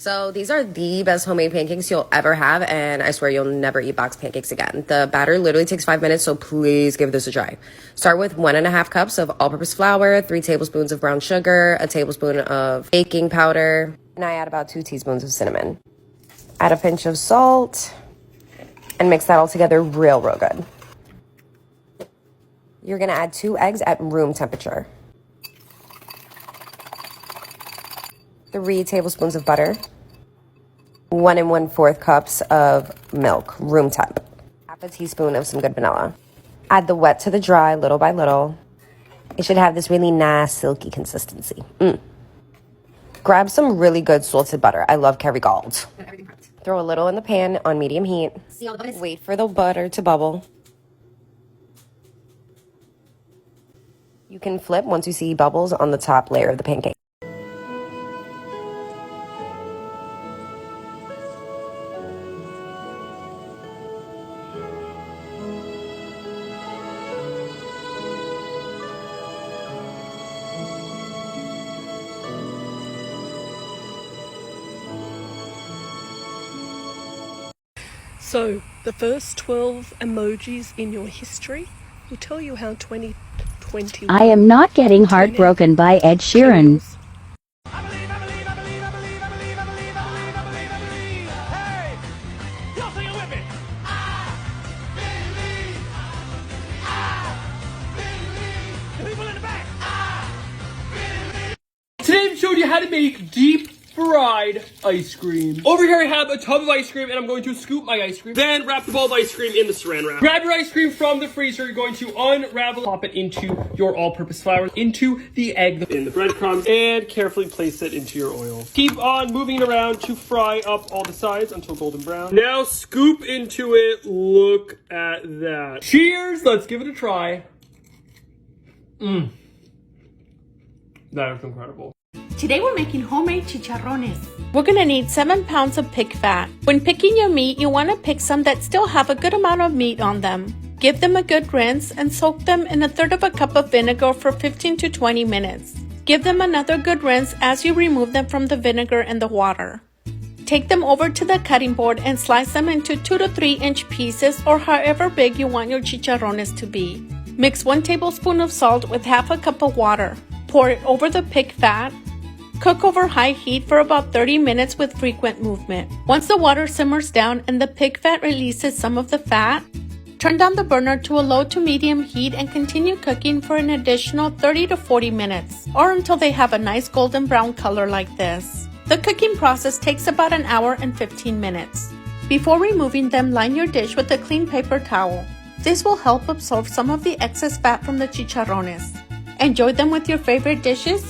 So these are the best homemade pancakes you'll ever have, and I swear you'll never eat box pancakes again. The batter literally takes 5 minutes, so please give this a try. Start with 1.5 cups of all-purpose flour, 3 tablespoons of brown sugar, a tablespoon of baking powder, and I add about 2 teaspoons of cinnamon. Add a pinch of salt, and mix that all together real good. You're gonna add 2 eggs at room temperature, 3 tablespoons of butter, 1 1/4 cups of milk, room temp, half a teaspoon of some good vanilla. Add the wet to the dry little by little. It should have this really nice silky consistency. Grab some really good salted butter. I love Kerrygold. Throw a little in the pan on medium heat. Wait for the butter to bubble. You can flip once you see bubbles on the top layer of the pancake. So, the first 12 emojis in your history will tell you how 2020... I am not getting heartbroken by Ed Sheeran. Today I'm showing you how to make deep fried ice cream. Over here I have a tub of ice cream and I'm going to scoop my ice cream. Then wrap the ball of ice cream in the saran wrap. Grab your ice cream from the freezer. You're going to unravel, pop it into your all-purpose flour, into the egg, in the breadcrumbs, and carefully place it into your oil. Keep on moving it around to fry up all the sides until golden brown. Now scoop into it. Look at that. Cheers! Let's give it a try. That is incredible. Today we're making homemade chicharrones. We're gonna need 7 pounds of pig fat. When picking your meat, you wanna pick some that still have a good amount of meat on them. Give them a good rinse and soak them in 1/3 cup of vinegar for 15 to 20 minutes. Give them another good rinse as you remove them from the vinegar and the water. Take them over to the cutting board and slice them into 2 to 3 inch pieces or however big you want your chicharrones to be. Mix 1 tablespoon of salt with half a cup of water. Pour it over the pig fat. Cook over high heat for about 30 minutes with frequent movement. Once the water simmers down and the pig fat releases some of the fat, turn down the burner to a low to medium heat and continue cooking for an additional 30 to 40 minutes, or until they have a nice golden brown color like this. The cooking process takes about an hour and 15 minutes. Before removing them, line your dish with a clean paper towel. This will help absorb some of the excess fat from the chicharrones. Enjoy them with your favorite dishes.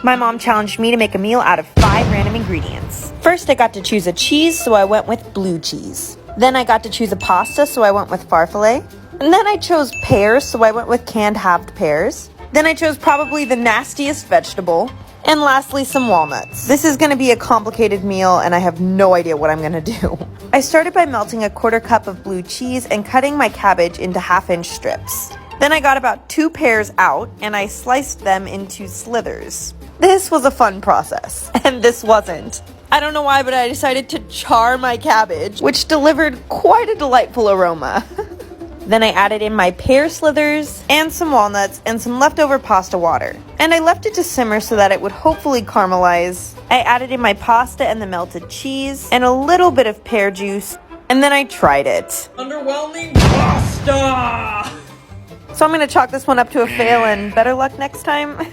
My mom challenged me to make a meal out of 5 random ingredients. First, I got to choose a cheese, so I went with blue cheese. Then I got to choose a pasta, so I went with farfalle. And then I chose pears, so I went with canned halved pears. Then I chose probably the nastiest vegetable. And lastly, some walnuts. This is gonna be a complicated meal and I have no idea what I'm gonna do. I started by melting a 1/4 cup of blue cheese and cutting my cabbage into 1/2-inch strips. Then I got about 2 pears out and I sliced them into slithers. This was a fun process, and this wasn't. I don't know why, but I decided to char my cabbage, which delivered quite a delightful aroma. Then I added in my pear slithers and some walnuts and some leftover pasta water. And I left it to simmer so that it would hopefully caramelize. I added in my pasta and the melted cheese and a little bit of pear juice. And then I tried it. Underwhelming pasta! So I'm gonna chalk this one up to a fail and better luck next time.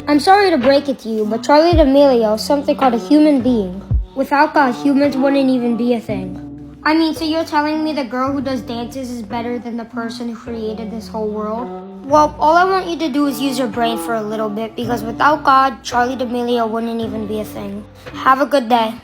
I'm sorry to break it to you, but Charlie D'Amelio is something called a human being. Without God, humans wouldn't even be a thing. I mean, so you're telling me the girl who does dances is better than the person who created this whole world? Well, all I want you to do is use your brain for a little bit, because without God, Charlie D'Amelio wouldn't even be a thing. Have a good day.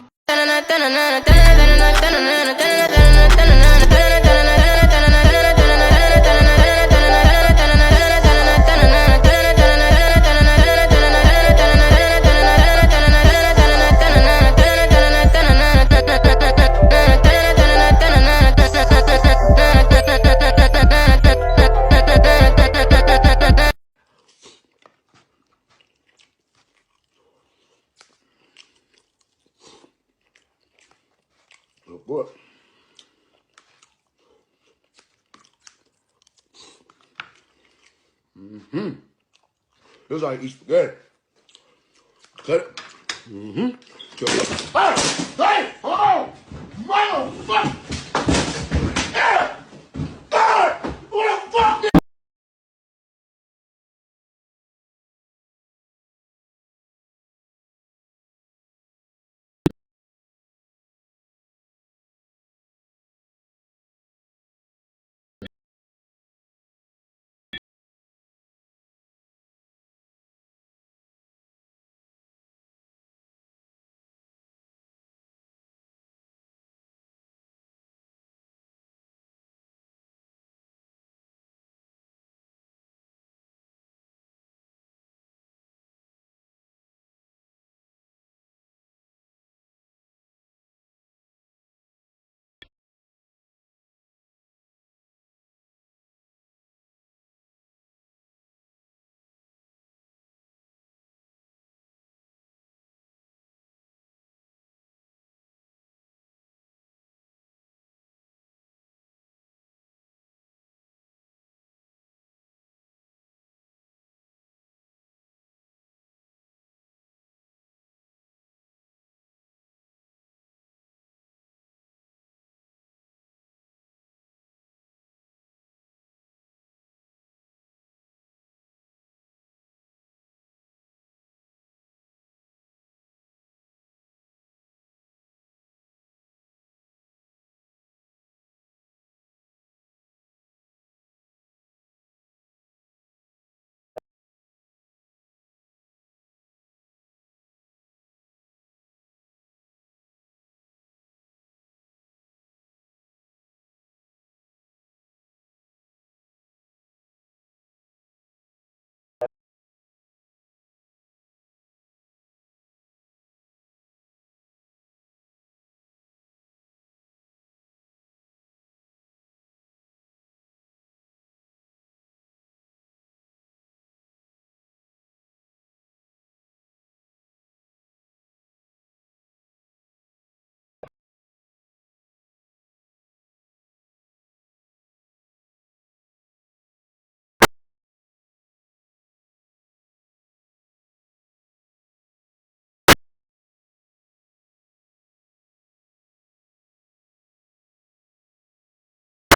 Oh boy. Here's how you eat spaghetti. Cut it. Hey! Oh! Motherfucker!